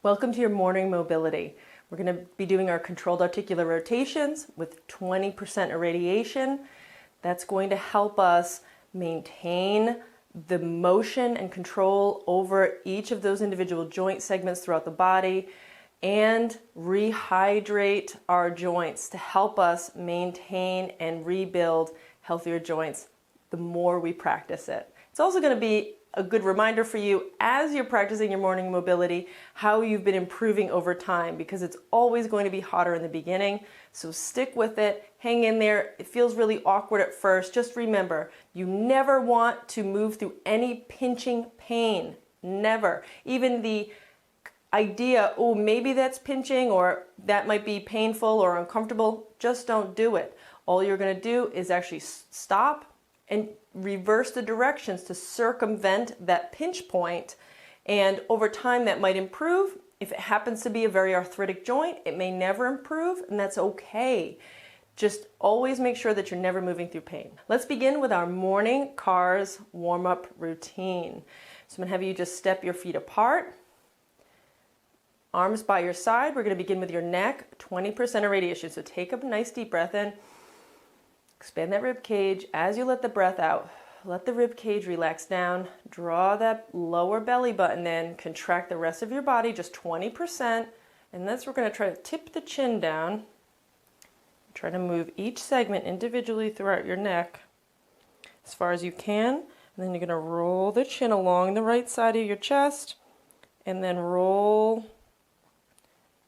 Welcome to your morning mobility. We're going to be doing our controlled articular rotations with 20% irradiation. That's going to help us maintain the motion and control over each of those individual joint segments throughout the body and rehydrate our joints to help us maintain and rebuild healthier joints the more we practice it. It's also going to be a good reminder for you as you're practicing your morning mobility how you've been improving over time, because it's always going to be hotter in the beginning. So stick with it, hang in there. It feels really awkward at first. Just remember, you never want to move through any pinching pain. Never. Even the idea, oh, maybe that's pinching or that might be painful or uncomfortable, just don't do it. All you're going to do is actually stop and reverse the directions to circumvent that pinch point. And over time that might improve. If it happens to be a very arthritic joint, it may never improve, and that's okay. Just always make sure that you're never moving through pain. Let's begin with our morning CARS warm-up routine. So I'm gonna have you just step your feet apart, arms by your side. We're gonna begin with your neck, 20% irradiation. So take a nice deep breath in. Expand that rib cage. As you let the breath out, let the rib cage relax down. Draw that lower belly button in. Contract the rest of your body, just 20%. And then we're going to try to tip the chin down. Try to move each segment individually throughout your neck as far as you can. And then you're going to roll the chin along the right side of your chest. And then roll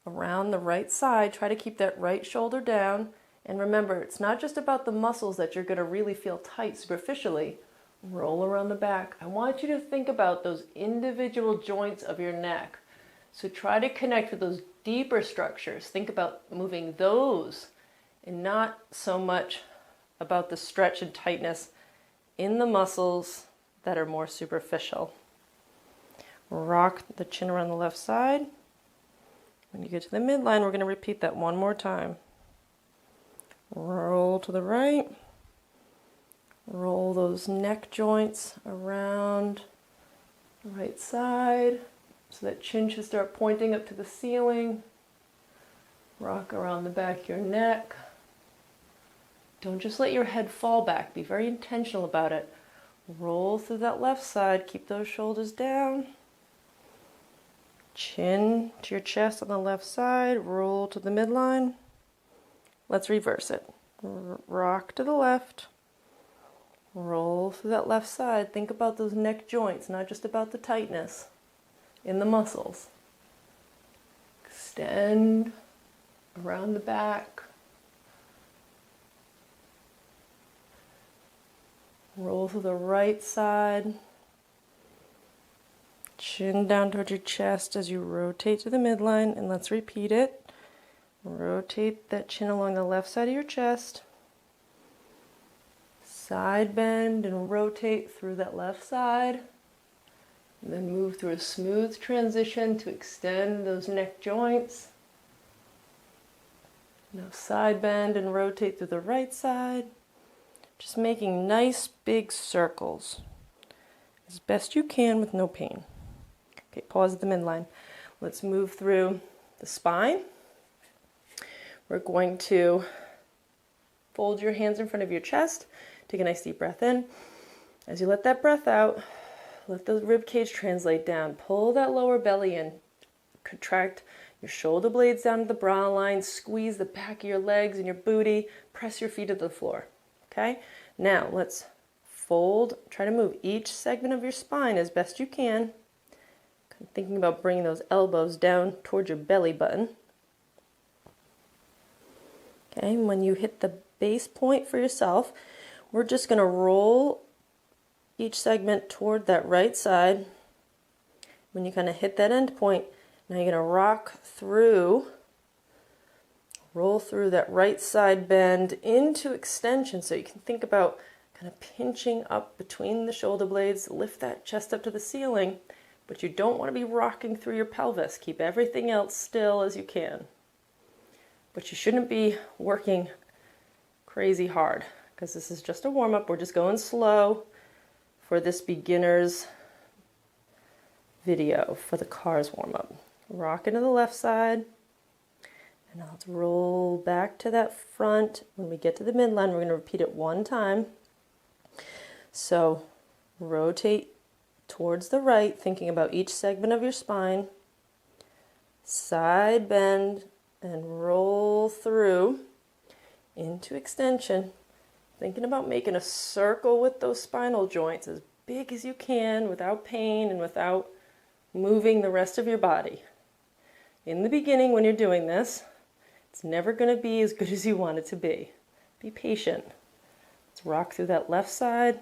around the right side. Try to keep that right shoulder down. And remember, it's not just about the muscles that you're going to really feel tight superficially. Roll around the back. I want you to think about those individual joints of your neck. So try to connect with those deeper structures. Think about moving those and not so much about the stretch and tightness in the muscles that are more superficial. Rock the chin around the left side. When you get to the midline, we're going to repeat that one more time. Roll to the right. Roll those neck joints around the right side so that chin should start pointing up to the ceiling. Rock around the back of your neck. Don't just let your head fall back. Be very intentional about it. Roll through that left side. Keep those shoulders down. Chin to your chest on the left side. Roll to the midline. Let's reverse it. Rock to the left. Roll through that left side. Think about those neck joints, not just about the tightness in the muscles. Extend around the back. Roll through the right side. Chin down towards your chest as you rotate to the midline, and let's repeat it. Rotate that chin along the left side of your chest. Side bend and rotate through that left side. And then move through a smooth transition to extend those neck joints. Now side bend and rotate through the right side. Just making nice big circles as best you can with no pain. Okay, pause at the midline. Let's move through the spine. We're going to fold your hands in front of your chest. Take a nice deep breath in. As you let that breath out, let the rib cage translate down. Pull that lower belly in. Contract your shoulder blades down to the bra line. Squeeze the back of your legs and your booty. Press your feet to the floor. Okay? Now let's fold. Try to move each segment of your spine as best you can. Thinking about bringing those elbows down towards your belly button. Okay, and when you hit the base point for yourself, we're just going to roll each segment toward that right side. When you kind of hit that end point, now you're going to rock through, roll through that right side bend into extension. So you can think about kind of pinching up between the shoulder blades, lift that chest up to the ceiling, but you don't want to be rocking through your pelvis. Keep everything else still as you can. But you shouldn't be working crazy hard because this is just a warm-up. We're just going slow for this beginner's video for the CARS warm-up. rock into the left side, and now let's roll back to that front. When we get to the midline, we're going to repeat it one time. So rotate towards the right, thinking about each segment of your spine, side bend, and roll through into extension, thinking about making a circle with those spinal joints as big as you can without pain and without moving the rest of your body. In the beginning, when you're doing this, it's never going to be as good as you want it to be. Be patient. Let's rock through that left side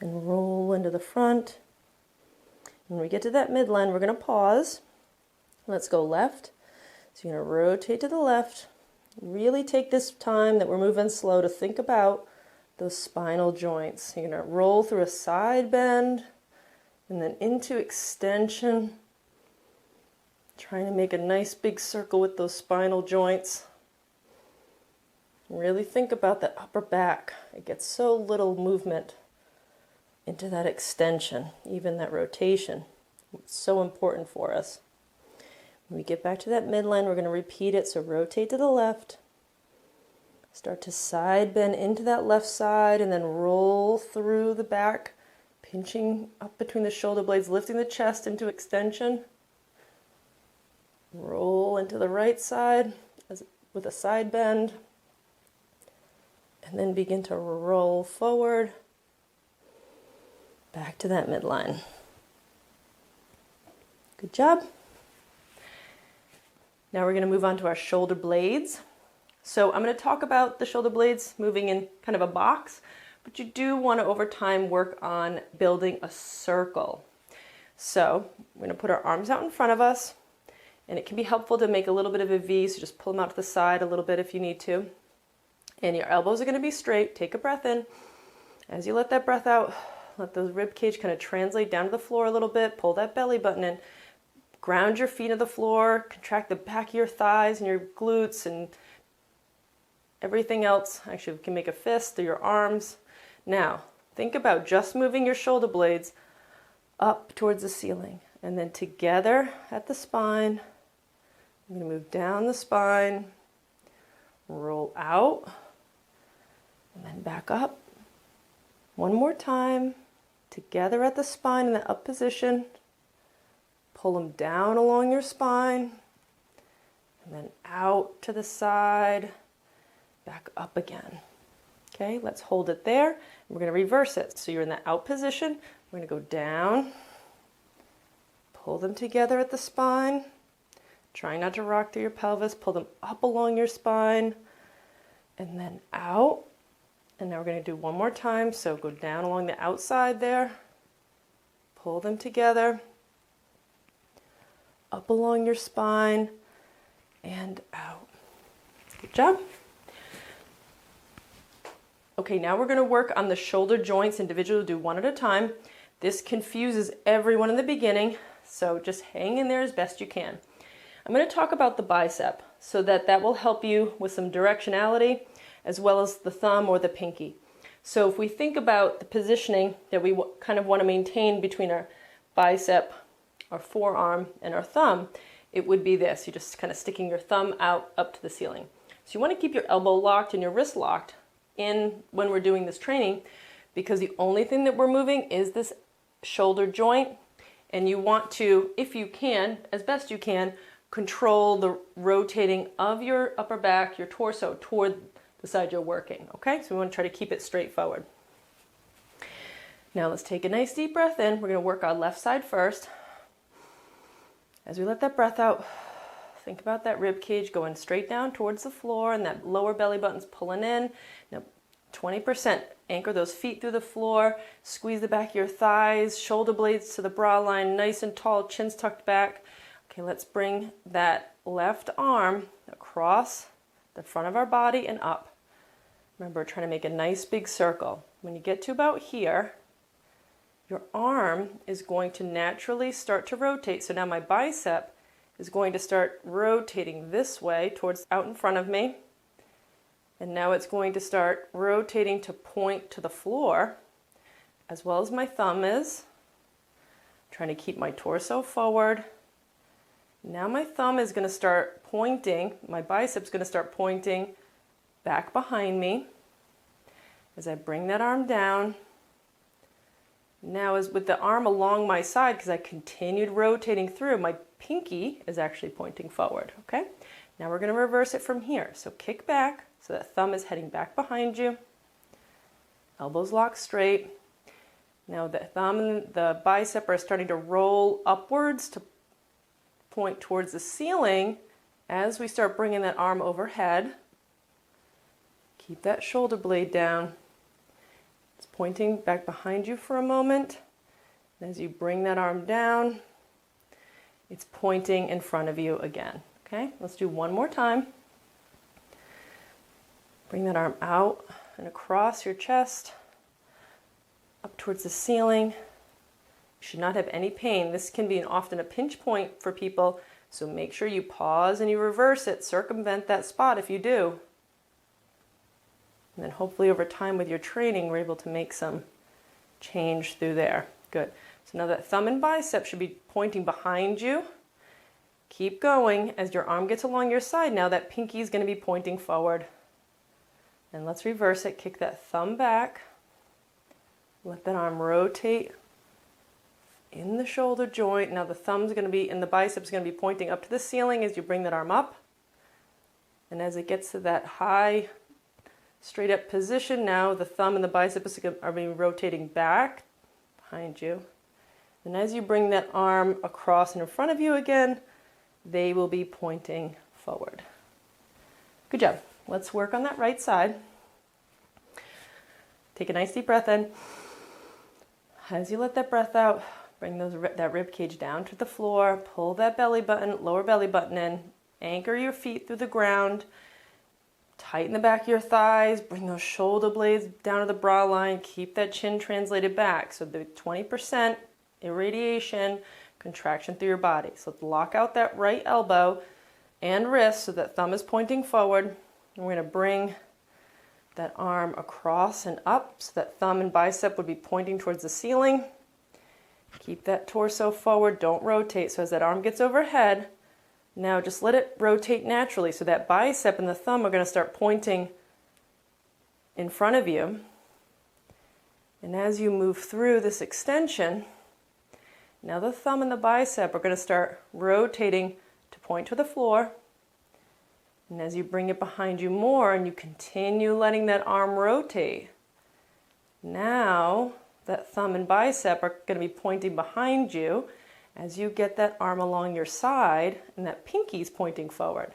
and roll into the front. When we get to that midline, we're going to pause. Let's go left. So you're going to rotate to the left. Really take this time that we're moving slow to think about those spinal joints. You're going to roll through a side bend and then into extension, trying to make a nice big circle with those spinal joints. Really think about that upper back. It gets so little movement into that extension, even that rotation. It's so important for us. When we get back to that midline, we're going to repeat it. So rotate to the left. Start to side bend into that left side and then roll through the back, pinching up between the shoulder blades, lifting the chest into extension. Roll into the right side with a side bend. And then begin to roll forward back to that midline. Good job. Now we're going to move on to our shoulder blades. So I'm going to talk about the shoulder blades moving in kind of a box, but you do want to over time work on building a circle. So we're going to put our arms out in front of us, and it can be helpful to make a little bit of a V, so just pull them out to the side a little bit if you need to. And your elbows are going to be straight. Take a breath in. As you let that breath out, let the rib cage kind of translate down to the floor a little bit. Pull that belly button in. Ground your feet to the floor. Contract the back of your thighs and your glutes and everything else. Actually, we can make a fist through your arms. Now, think about just moving your shoulder blades up towards the ceiling. And then together at the spine. I'm going to move down the spine. Roll out. And then back up. One more time. Together at the spine in the up position. Pull them down along your spine. And then out to the side. Back up again. Okay, let's hold it there. We're going to reverse it. So you're in the out position. We're going to go down. Pull them together at the spine. Try not to rock through your pelvis. Pull them up along your spine. And then out. And now we're going to do one more time. So go down along the outside there. Pull them together. Up along your spine. And out. Good job. Okay, now we're going to work on the shoulder joints individually. Do one at a time. This confuses everyone in the beginning, so just hang in there as best you can. I'm going to talk about the bicep so that will help you with some directionality as well as the thumb or the pinky. So if we think about the positioning that we kind of want to maintain between our bicep, our forearm, and our thumb, it would be this. You're just kind of sticking your thumb out up to the ceiling. So you want to keep your elbow locked and your wrist locked in when we're doing this training, because the only thing that we're moving is this shoulder joint, and you want to, if you can, as best you can, control the rotating of your upper back, your torso, toward the side you're working, okay? So we want to try to keep it straight forward. Now let's take a nice deep breath in. We're going to work our left side first. As we let that breath out, think about that rib cage going straight down towards the floor and that lower belly button's pulling in. Now 20%. Anchor those feet through the floor. Squeeze the back of your thighs, shoulder blades to the bra line, nice and tall, chin's tucked back. Okay, let's bring that left arm across the front of our body and up. Remember, we're trying to make a nice big circle. When you get to about here, your arm is going to naturally start to rotate. So now my bicep is going to start rotating this way towards out in front of me. And now it's going to start rotating to point to the floor, as well as my thumb is. trying to keep my torso forward. Now my thumb is going to start pointing, my bicep's going to start pointing back behind me as I bring that arm down. Now as with the arm along my side, because I continued rotating through, my pinky is actually pointing forward, okay? Now we're going to reverse it from here. So kick back, so that thumb is heading back behind you. Elbows locked straight. Now the thumb and the bicep are starting to roll upwards to point towards the ceiling as we start bringing that arm overhead. Keep that shoulder blade down. It's pointing back behind you for a moment. And as you bring that arm down, it's pointing in front of you again. Okay, let's do one more time. Bring that arm out and across your chest, up towards the ceiling. You should not have any pain. This can be often a pinch point for people, so make sure you pause and you reverse it. Circumvent that spot if you do. And then hopefully over time with your training, we're able to make some change through there. Good. So now that thumb and bicep should be pointing behind you. Keep going. As your arm gets along your side, now that pinky is going to be pointing forward. And let's reverse it. Kick that thumb back. Let that arm rotate in the shoulder joint. Now the thumb's going to be, and the bicep's going to be pointing up to the ceiling as you bring that arm up. And as it gets to that high, straight up position, now the thumb and the bicep are being rotating back behind you. And as you bring that arm across and in front of you again, they will be pointing forward. Good job. Let's work on that right side. Take a nice deep breath in. As you let that breath out, bring that rib cage down to the floor. Pull that belly button, lower belly button in. Anchor your feet through the ground. Tighten the back of your thighs. Bring those shoulder blades down to the bra line. Keep that chin translated back. So the 20% irradiation, contraction through your body. So let's lock out that right elbow and wrist so that thumb is pointing forward. And we're going to bring that arm across and up so that thumb and bicep would be pointing towards the ceiling. Keep that torso forward. Don't rotate. So as that arm gets overhead, now just let it rotate naturally. So that bicep and the thumb are going to start pointing in front of you. And as you move through this extension, now the thumb and the bicep are going to start rotating to point to the floor. And as you bring it behind you more and you continue letting that arm rotate, now that thumb and bicep are going to be pointing behind you as you get that arm along your side and that pinky's pointing forward.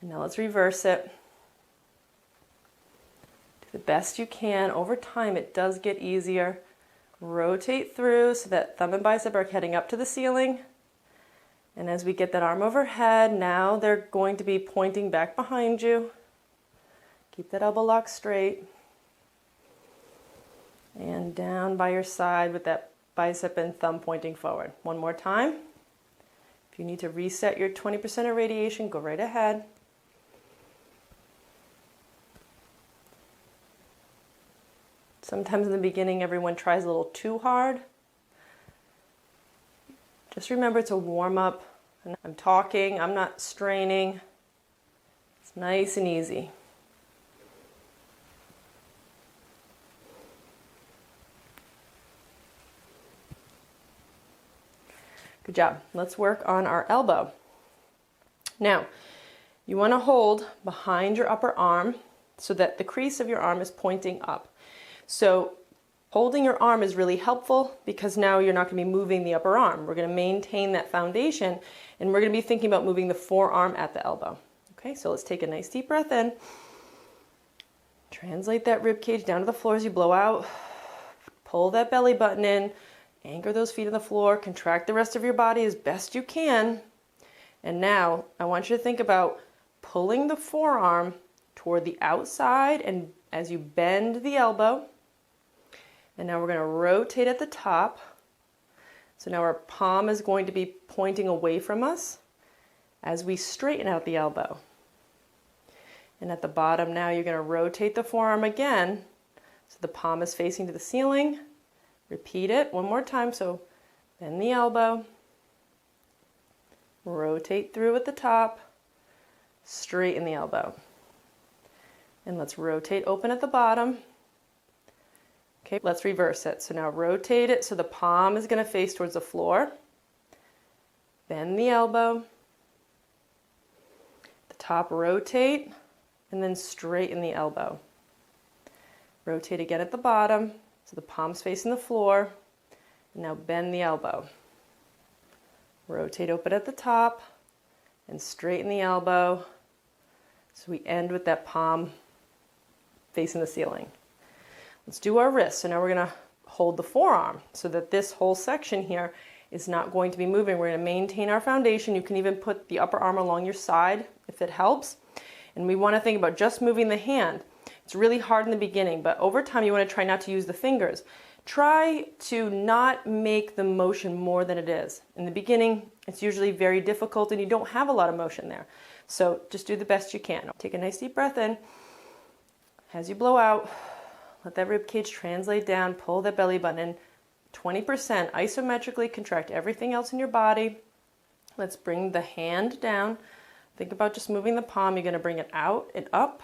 And now let's reverse it. Do the best you can. Over time it does get easier. Rotate through so that thumb and bicep are heading up to the ceiling. And as we get that arm overhead, now they're going to be pointing back behind you. Keep that elbow locked straight. And down by your side with that bicep and thumb pointing forward. One more time. If you need to reset your 20% irradiation, go right ahead. Sometimes in the beginning, everyone tries a little too hard. Just remember it's a warm-up. I'm talking, I'm not straining. It's nice and easy. Good job. Let's work on our elbow. Now, you want to hold behind your upper arm so that the crease of your arm is pointing up. So holding your arm is really helpful because now you're not going to be moving the upper arm. We're going to maintain that foundation and we're going to be thinking about moving the forearm at the elbow. Okay, so let's take a nice deep breath in. Translate that rib cage down to the floor as you blow out. Pull that belly button in. Anchor those feet on the floor. Contract the rest of your body as best you can. And now I want you to think about pulling the forearm toward the outside and as you bend the elbow. And now we're going to rotate at the top. So now our palm is going to be pointing away from us as we straighten out the elbow. And at the bottom now you're going to rotate the forearm again so the palm is facing to the ceiling. Repeat it one more time so bend the elbow, rotate through at the top, straighten the elbow. And let's rotate open at the bottom. Okay, let's reverse it. So now rotate it so the palm is going to face towards the floor. Bend the elbow. The top rotate, and then straighten the elbow. Rotate again at the bottom so the palm's facing the floor. And now bend the elbow. Rotate open at the top and straighten the elbow. So we end with that palm facing the ceiling. Let's do our wrist. So now we're going to hold the forearm so that this whole section here is not going to be moving. We're going to maintain our foundation. You can even put the upper arm along your side if it helps. And we want to think about just moving the hand. It's really hard in the beginning, but over time you want to try not to use the fingers. Try to not make the motion more than it is. In the beginning, it's usually very difficult and you don't have a lot of motion there. So just do the best you can. Take a nice deep breath in. As you blow out, let that rib cage translate down, pull that belly button in. 20% isometrically contract everything else in your body. Let's bring the hand down. Think about just moving the palm. You're going to bring it out and up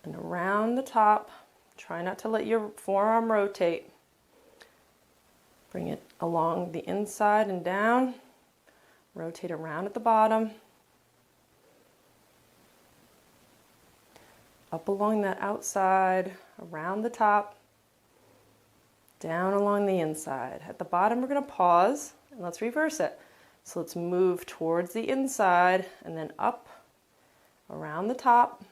and around the top. Try not to let your forearm rotate. Bring it along the inside and down. Rotate around at the bottom. Up along that outside, around the top, down along the inside. At the bottom, we're going to pause and let's reverse it. So let's move towards the inside and then up, around the top,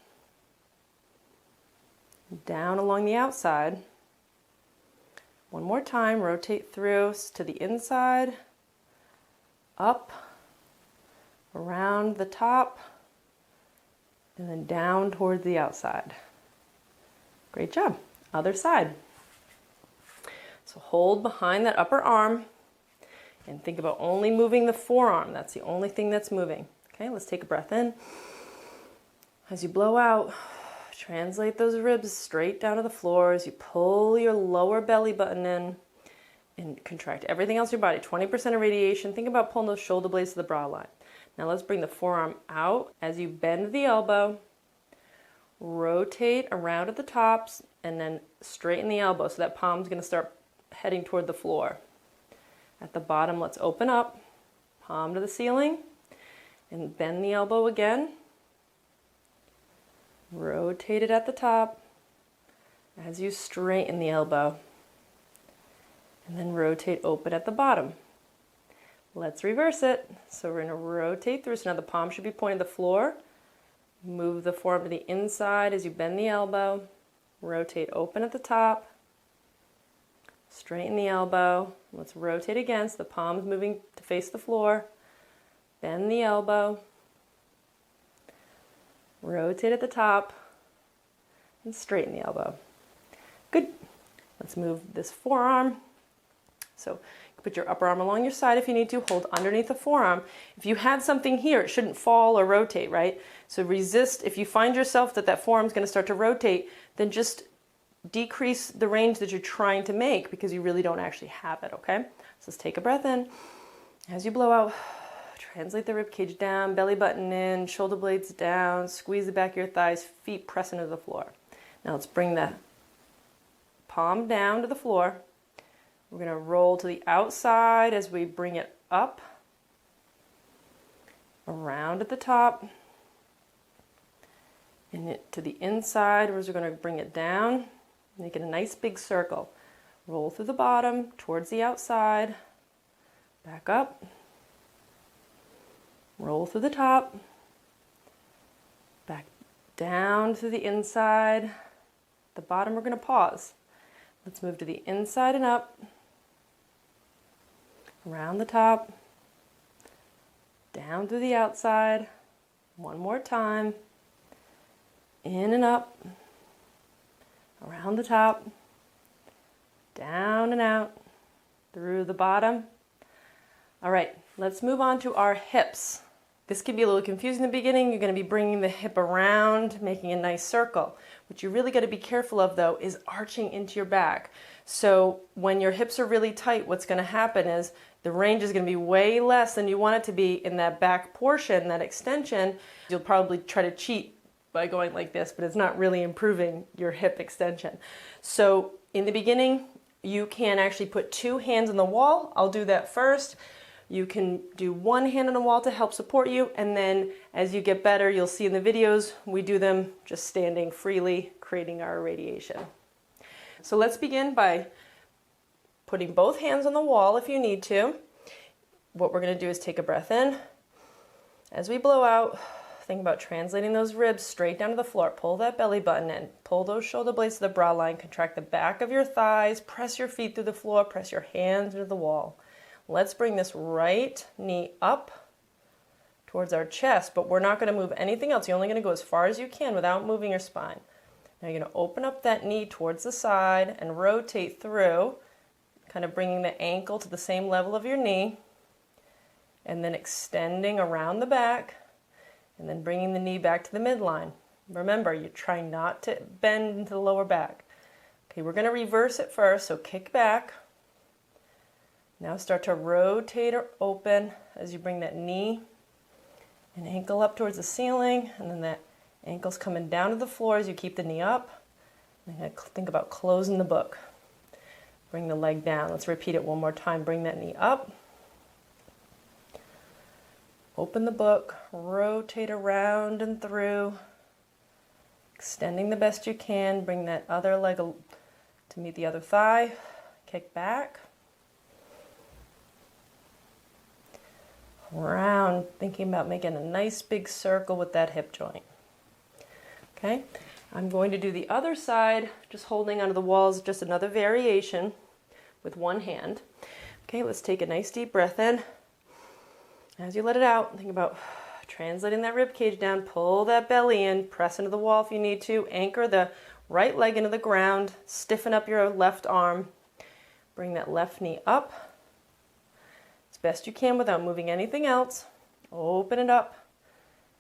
down along the outside. One more time, rotate through to the inside, up, around the top, and then down towards the outside. Great job. Other side. So hold behind that upper arm and think about only moving the forearm. That's the only thing that's moving. Okay, let's take a breath in. As you blow out, translate those ribs straight down to the floor as you pull your lower belly button in and contract everything else in your body. 20% of radiation. Think about pulling those shoulder blades to the bra line. Now let's bring the forearm out as you bend the elbow, rotate around at the tops, and then straighten the elbow so that palm's going to start heading toward the floor. At the bottom, let's open up, palm to the ceiling, and bend the elbow again. Rotate it at the top as you straighten the elbow, and then rotate open at the bottom. Let's reverse it. So we're going to rotate through. So now the palm should be pointing to the floor. Move the forearm to the inside as you bend the elbow. Rotate open at the top. Straighten the elbow. Let's rotate again so the palm's moving to face the floor. Bend the elbow. Rotate at the top. And straighten the elbow. Good. Let's move this forearm. So put your upper arm along your side if you need to. Hold underneath the forearm. If you had something here, it shouldn't fall or rotate, right? So resist. If you find yourself that forearm is going to start to rotate, then just decrease the range that you're trying to make because you really don't actually have it, okay? So let's take a breath in. As you blow out, translate the rib cage down, belly button in, shoulder blades down, squeeze the back of your thighs, feet press into the floor. Now let's bring the palm down to the floor. We're going to roll to the outside as we bring it up, around at the top, and it to the inside, where we're going to bring it down, make it a nice big circle. Roll through the bottom, towards the outside, back up, roll through the top, back down to the inside. The bottom, we're going to pause. Let's move to the inside and up, around the top, down through the outside. One more time. In and up, around the top, down and out, through the bottom. All right, let's move on to our hips. This can be a little confusing in the beginning. You're going to be bringing the hip around, making a nice circle. What you really got to be careful of, though, is arching into your back. So when your hips are really tight, what's going to happen is the range is going to be way less than you want it to be in that back portion, that extension. You'll probably try to cheat by going like this, but it's not really improving your hip extension. So in the beginning, you can actually put 2 hands on the wall. I'll do that first. You can do 1 hand on the wall to help support you, and then as you get better, you'll see in the videos, we do them just standing freely, creating our irradiation. So let's begin by putting both hands on the wall if you need to. What we're going to do is take a breath in. As we blow out, think about translating those ribs straight down to the floor. Pull that belly button in. Pull those shoulder blades to the brow line. Contract the back of your thighs. Press your feet through the floor. Press your hands into the wall. Let's bring this right knee up towards our chest, but we're not going to move anything else. You're only going to go as far as you can without moving your spine. Now you're going to open up that knee towards the side and rotate through, kind of bringing the ankle to the same level of your knee, and then extending around the back, and then bringing the knee back to the midline. Remember, you're trying not to bend into the lower back. Okay, we're going to reverse it first, so kick back. Now start to rotate or open as you bring that knee and ankle up towards the ceiling, and then that ankle's coming down to the floor as you keep the knee up. And think about closing the book. Bring the leg down. Let's repeat it one more time. Bring that knee up. Open the book. Rotate around and through. Extending the best you can. Bring that other leg to meet the other thigh. Kick back. Around, thinking about making a nice big circle with that hip joint. Okay, I'm going to do the other side, just holding onto the walls, just another variation with 1 hand. Okay, let's take a nice deep breath in. As you let it out, think about translating that rib cage down, pull that belly in, press into the wall if you need to, anchor the right leg into the ground, stiffen up your left arm, bring that left knee up. Best you can without moving anything else. Open it up.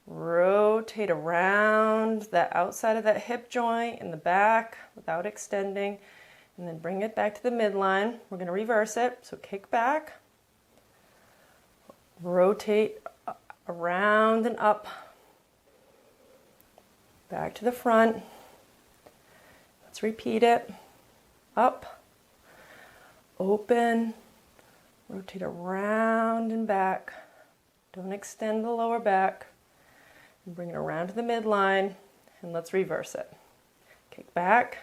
Rotate around the outside of that hip joint in the back without extending. And then bring it back to the midline. We're going to reverse it. So kick back. Rotate around and up. Back to the front. Let's repeat it. Up. Open. Rotate around and back. Don't extend the lower back. And bring it around to the midline, and let's reverse it. Kick back,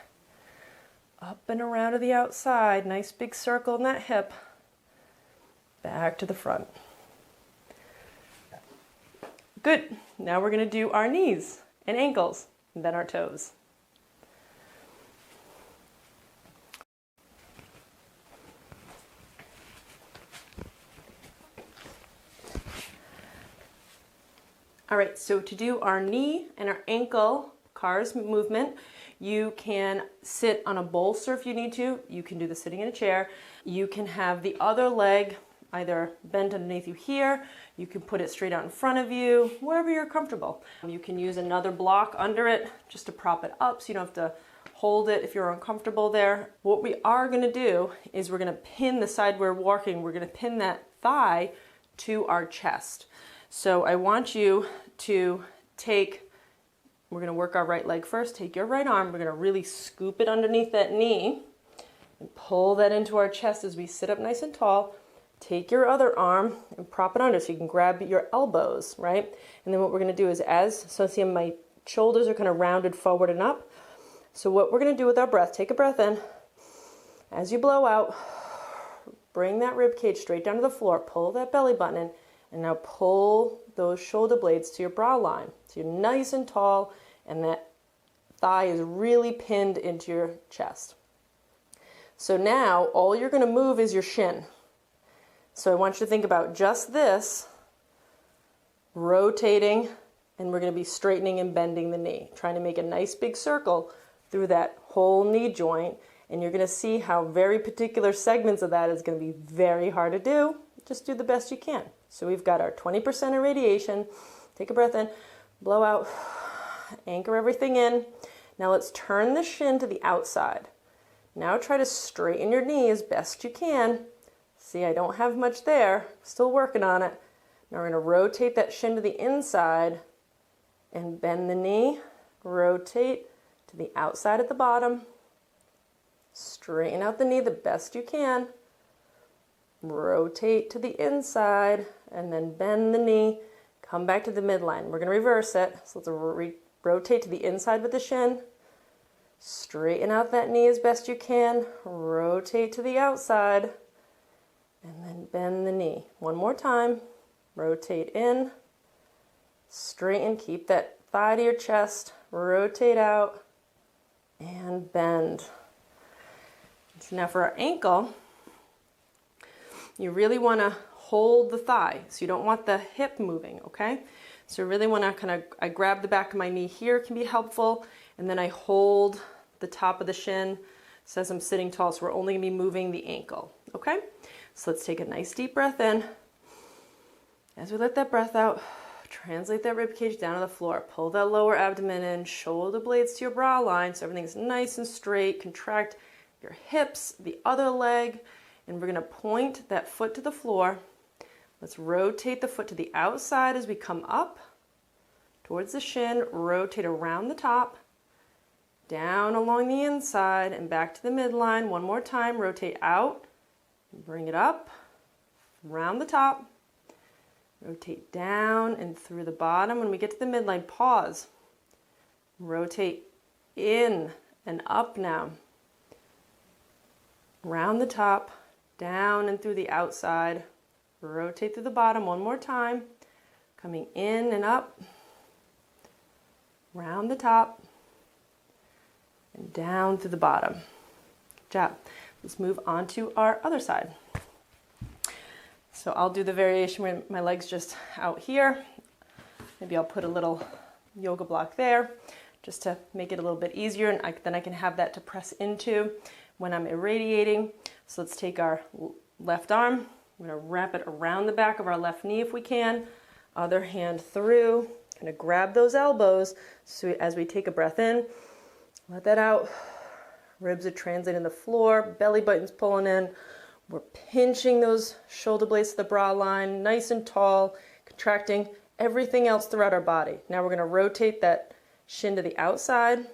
up and around to the outside. Nice big circle in that hip. Back to the front. Good. Now we're going to do our knees and ankles, and then our toes. All right, so to do our knee and our ankle CARS movement, you can sit on a bolster if you need to. You can do this sitting in a chair. You can have the other leg either bent underneath you here. You can put it straight out in front of you, wherever you're comfortable. You can use another block under it just to prop it up so you don't have to hold it if you're uncomfortable there. What we are going to do is we're going to pin the side we're walking. We're going to pin that thigh to our chest. So I want you to we're going to work our right leg first. Take your right arm. We're going to really scoop it underneath that knee and pull that into our chest as we sit up nice and tall. Take your other arm and prop it under so you can grab your elbows, right? And then what we're going to do is so see my shoulders are kind of rounded forward and up. So what we're going to do with our breath, take a breath in. As you blow out, bring that rib cage straight down to the floor. Pull that belly button in. And now pull those shoulder blades to your brow line. So you're nice and tall and that thigh is really pinned into your chest. So now all you're going to move is your shin. So I want you to think about just this, rotating, and we're going to be straightening and bending the knee, trying to make a nice big circle through that whole knee joint. And you're going to see how very particular segments of that is going to be very hard to do. Just do the best you can. So we've got our 20% irradiation. Take a breath in, blow out, anchor everything in. Now let's turn the shin to the outside. Now try to straighten your knee as best you can. See, I don't have much there, still working on it. Now we're going to rotate that shin to the inside and bend the knee, rotate to the outside at the bottom, straighten out the knee the best you can, rotate to the inside, and then bend the knee, come back to the midline. We're going to reverse it, so let's rotate to the inside with the shin, straighten out that knee as best you can, rotate to the outside, and then bend the knee. One more time, rotate in, straighten, keep that thigh to your chest, rotate out, and bend. So now for our ankle, you really want to hold the thigh, so you don't want the hip moving, okay? So you really want to I grab the back of my knee here, can be helpful, and then I hold the top of the shin so as I'm sitting tall, so we're only going to be moving the ankle, okay? So let's take a nice deep breath in. As we let that breath out, translate that rib cage down to the floor. Pull that lower abdomen in, shoulder blades to your bra line so everything's nice and straight. Contract your hips, the other leg, and we're going to point that foot to the floor. Let's rotate the foot to the outside as we come up towards the shin. Rotate around the top, down along the inside, and back to the midline. One more time. Rotate out, bring it up, around the top. Rotate down and through the bottom. When we get to the midline, pause. Rotate in and up now. Round the top, down and through the outside. Rotate through the bottom one more time. Coming in and up. Round the top. And down through the bottom. Good job. Let's move on to our other side. So I'll do the variation where my leg's just out here. Maybe I'll put a little yoga block there just to make it a little bit easier, and then I can have that to press into when I'm irradiating. So let's take our left arm. I'm going to wrap it around the back of our left knee if we can. Other hand through. Kind of grab those elbows so as we take a breath in, let that out. Ribs are translating the floor, belly button's pulling in. We're pinching those shoulder blades to the bra line, nice and tall, contracting everything else throughout our body. Now we're going to rotate that shin to the outside.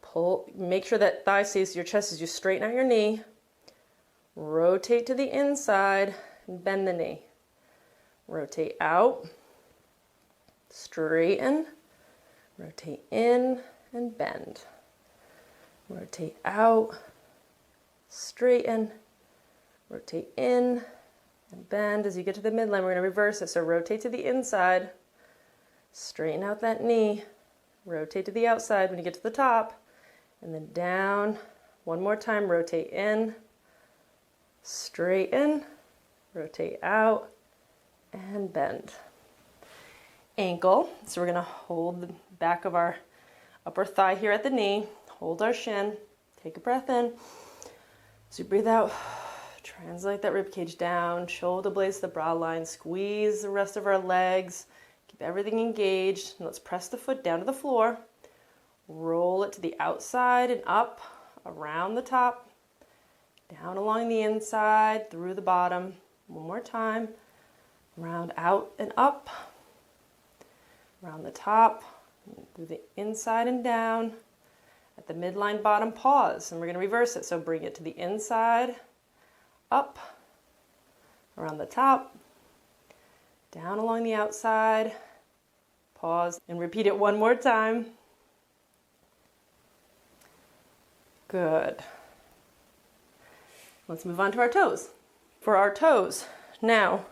Pull, make sure that thigh stays to your chest as you straighten out your knee. Rotate to the inside and bend the knee. Rotate out, straighten, rotate in and bend. Rotate out, straighten, rotate in and bend. As you get to the midline, we're going to reverse it. So rotate to the inside, straighten out that knee, rotate to the outside when you get to the top, and then down. One more time, rotate in, straighten, rotate out, and bend. Ankle. So we're going to hold the back of our upper thigh here at the knee, hold our shin, take a breath in. As you breathe out, translate that rib cage down, shoulder blades to the bra line, squeeze the rest of our legs, keep everything engaged. And let's press the foot down to the floor, roll it to the outside and up, around the top, down along the inside, through the bottom. One more time, round out and up, around the top, through the inside and down. At the midline bottom, pause, and we're going to reverse it. So bring it to the inside, up, around the top, down along the outside, pause, and repeat it one more time. Good. Let's move on to our toes. For our toes, now,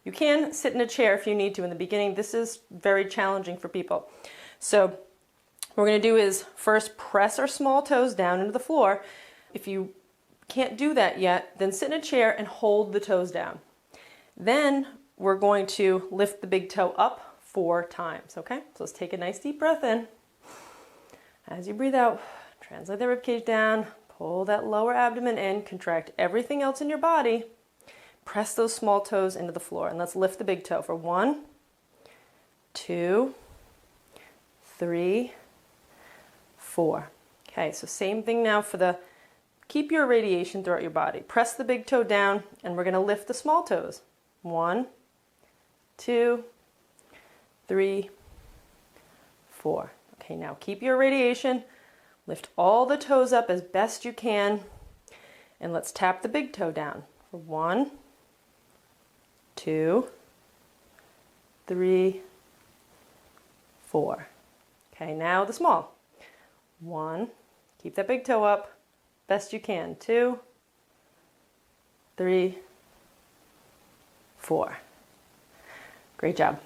you can sit in a chair if you need to in the beginning. This is very challenging for people. So what we're going to do is first press our small toes down into the floor. If you can't do that yet, then sit in a chair and hold the toes down. Then we're going to lift the big toe up 4 times, okay? So let's take a nice deep breath in. As you breathe out, translate the ribcage down, pull that lower abdomen in, contract everything else in your body, press those small toes into the floor, and let's lift the big toe for 1, 2, 3, 4. Okay, so same thing now for the keep your radiation throughout your body. Press the big toe down, and we're going to lift the small toes. 1, 2, 3, 4. Okay, now keep your radiation. Lift all the toes up as best you can, and let's tap the big toe down. 1, 2, 3, 4. Okay, now the small. 1, keep that big toe up, best you can. 2, 3, 4. Great job.